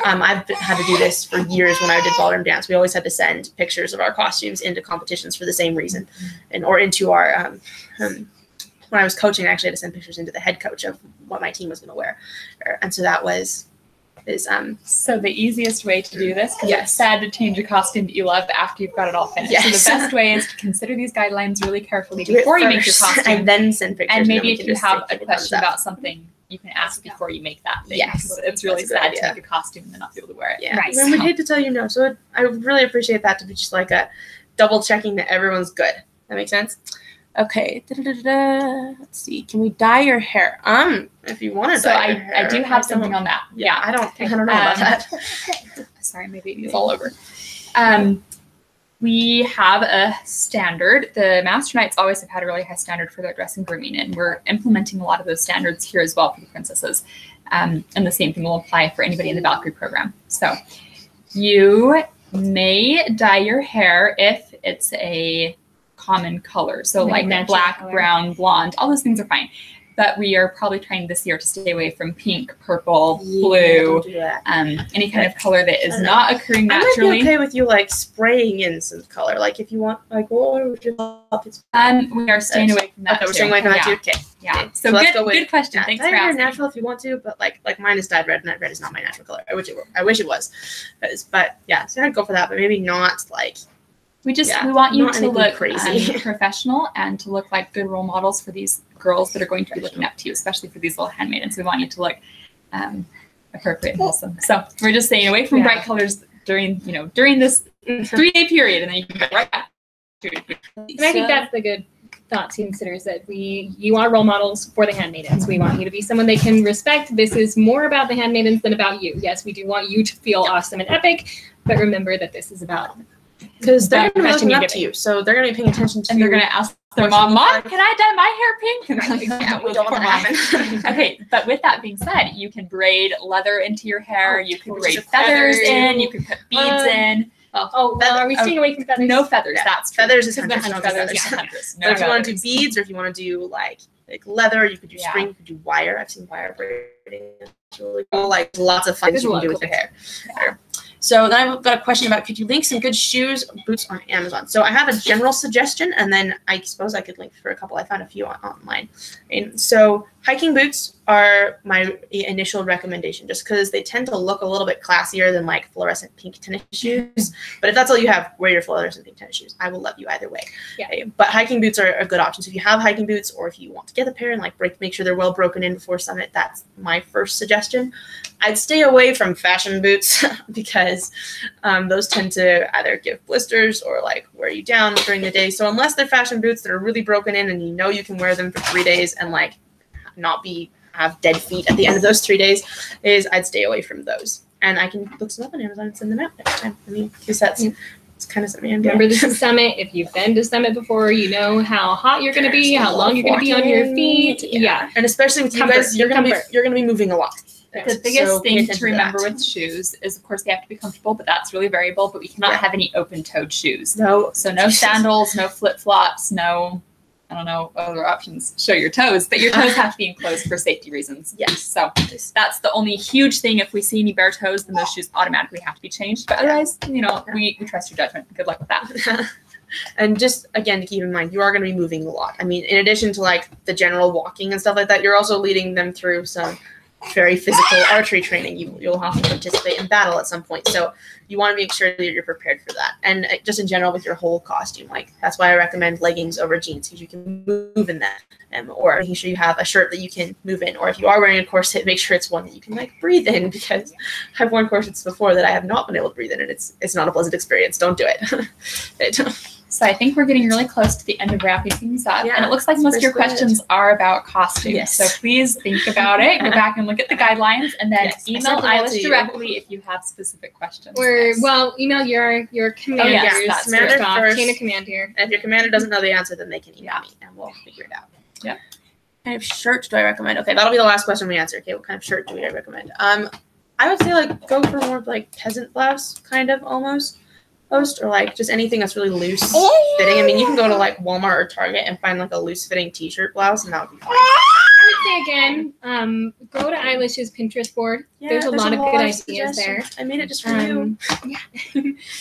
I've had to do this for years when I did ballroom dance. We always had to send pictures of our costumes into competitions for the same reason, or into our when I was coaching, I actually had to send pictures into the head coach of what my team was going to wear, and so that is so the easiest way to do this, because Yes. it's sad to change a costume that you love after you've got it all finished. Yes. So the best way is to consider these guidelines really carefully before you make your costume, and then send pictures. and maybe then we if can you just have say, a "Give it a thumbs question up." about something, you can ask before you make that thing. Yes. It's really That's a good sad to idea. make a costume and then not be able to wear it. Yeah, Right. and we'd hate to tell you no. So I would really appreciate that to be just like a double checking that everyone's good. That makes sense? Okay. Let's see. Can we dye your hair? If you want to. So I do have something on that. Yeah, I don't know about that. Sorry, maybe it's all over. We have a standard. The Master Knights always have had a really high standard for their dress and grooming, and we're implementing a lot of those standards here as well for the princesses. And the same thing will apply for anybody in the Valkyrie program. So you may dye your hair if it's a common color. So like natural black, color. brown, blonde, all those things are fine. But we are probably trying this year to stay away from pink, purple, blue, Don't do that. any kind of color that is I know. not occurring I might naturally. be okay with you like spraying in some color. Like if you want, like what would you love? We are staying away from that. Okay, we're staying away from that yeah. too. Okay. Yeah. Okay. So let's good, go with- good question. Yeah, Thanks dye for your hair asking. natural if you want to, but like mine is dyed red, and red is not my natural color. I wish it was. But yeah, so I'd go for that, but maybe not like. We Yeah, want you not to anything look crazy. professional and to look like good role models for these girls that are going to be looking up to you, especially for these little handmaidens. We want you to look appropriate and wholesome. So we're just staying away from bright colors during this 3-day period, and then you can get right back to it. And I think that's the good thought to consider, is that you are role models for the handmaidens. We want you to be someone they can respect. This is more about the handmaidens than about you. Yes, we do want you to feel awesome and epic, but remember that this is about Because they're going to be impression looking you up give to it. you, so they're going to be paying attention to And you. they're going to ask their Or something mom, like- can I dye my hair pink? And they're like, Yeah, we don't want that to happen. Okay, but with that being said, you can braid leather into your hair. You can Or braid just feathers feathers. in. You can put beads in. Oh, well, are we staying away from feathers? No feathers. Yeah, That's true. feathers is Because hunters, the not feathers. feathers. Yeah, hunters. No But if you want to do feathers. beads, or if you want to do like leather, you could do Yeah. string, you could do wire. I've seen wire braiding. It's really cool. Like lots of fun There's you a can lot do of with cool your hair. So then I've got a question about, could you link some good shoes or boots on Amazon? So I have a general suggestion, and then I suppose I could link for a couple. I found a few online. And so hiking boots are my initial recommendation, just because they tend to look a little bit classier than like fluorescent pink tennis shoes. But if that's all you have, wear your fluorescent pink tennis shoes. I will love you either way. Yeah. Okay, but hiking boots are a good option. So if you have hiking boots, or if you want to get a pair and like make sure they're well broken in before Summit, that's my first suggestion. I'd stay away from fashion boots because those tend to either give blisters or like wear you down during the day. So unless they're fashion boots that are really broken in and you know you can wear them for 3 days and like not have dead feet at the end of those 3 days, I'd stay away from those. And I can look some up on Amazon and send them out next time. I mean, 2 sets. It's kind of something I'm doing. Remember, this is Summit. If you've been to Summit before, you know how hot you're going to be, how long you're going to be on your feet. Yeah. And especially with you Comfort, guys, you're gonna comfort. be moving a lot. The biggest So pay thing attention to remember that. with shoes is, of course, they have to be comfortable, but that's really variable. But we cannot Yeah. have any open-toed shoes. No. So no sandals, no flip-flops, no, I don't know, other options. Show your toes, but your toes have to be enclosed for safety reasons. Yes. So that's the only huge thing. If we see any bare toes, then those shoes automatically have to be changed. But otherwise, we trust your judgment. Good luck with that. And just again to keep in mind, you are going to be moving a lot. I mean, in addition to like the general walking and stuff like that, you're also leading them through some very physical archery training. You'll have to participate in battle at some point, so you want to make sure that you're prepared for that. And just in general with your whole costume, like that's why I recommend leggings over jeans, because you can move in that, or making sure you have a shirt that you can move in, or if you are wearing a corset, make sure it's one that you can like breathe in, because I've worn corsets before that I have not been able to breathe in, and it's not a pleasant experience. Don't do it. So I think we're getting really close to the end of wrapping things up. Yeah, and it looks like most of your questions are about costumes. Yes. So please think about it. Go back and look at the guidelines and then Yes, I email sent them all to Eilish you. directly if you have specific questions. Or, well, email your commanders. yes, that's Commander first off. first. Chain of command here. And if your commander doesn't know the answer, then they can email me and we'll figure it out. Yep. What kind of shirt do I recommend? Okay, that'll be the last question we answer. Okay, what kind of shirt do I recommend? I would say like go for more of like peasant blouse, kind of almost, or like just anything that's really loose fitting. I mean, you can go to like Walmart or Target and find like a loose fitting t-shirt blouse, and that would be fine. I would say again, go to Eilish's Pinterest board. There's a lot of good ideas there. I made it just for you.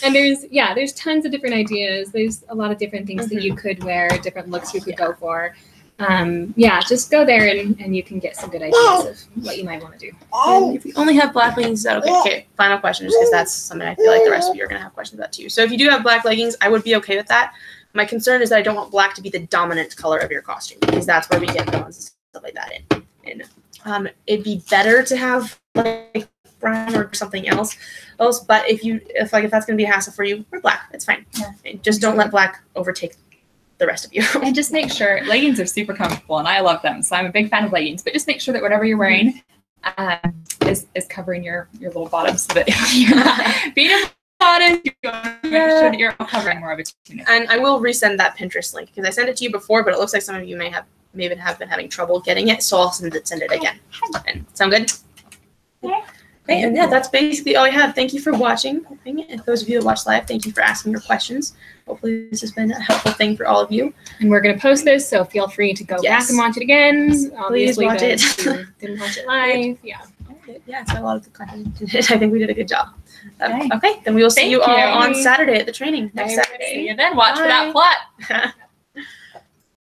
And there's tons of different ideas. There's a lot of different things that you could wear, different looks you could go for. Just go there and you can get some good ideas of what you might want to do. And if you only have black leggings, is that okay? Okay, final question, just because that's something I feel like the rest of you are going to have questions about too. So if you do have black leggings, I would be okay with that. My concern is that I don't want black to be the dominant color of your costume, because that's where we get villains and stuff like that in. And it'd be better to have like brown or something else. But if that's going to be a hassle for you, wear black. It's fine. Yeah. Just don't let black overtake the rest of you. And just make sure leggings are super comfortable and I love them. So I'm a big fan of leggings, but just make sure that whatever you're wearing is covering your little bottom so that you're not being a bottom, you want to make sure that you're covering more of it. And I will resend that Pinterest link because I sent it to you before, but it looks like some of you may have been having trouble getting it. So I'll send it again. And sound good? Yeah. Okay, and that's basically all I have. Thank you for watching. And those of you that watch live, thank you for asking your questions. Hopefully this has been a helpful thing for all of you. And we're going to post this, so feel free to go back and watch it again. Please watch it. Didn't watch it live. Yeah. Yeah, so a lot of the content. I think we did a good job. Okay. Okay, then we will see Thank you all you. on Saturday at the training next See Saturday. you then. Watch for that plot.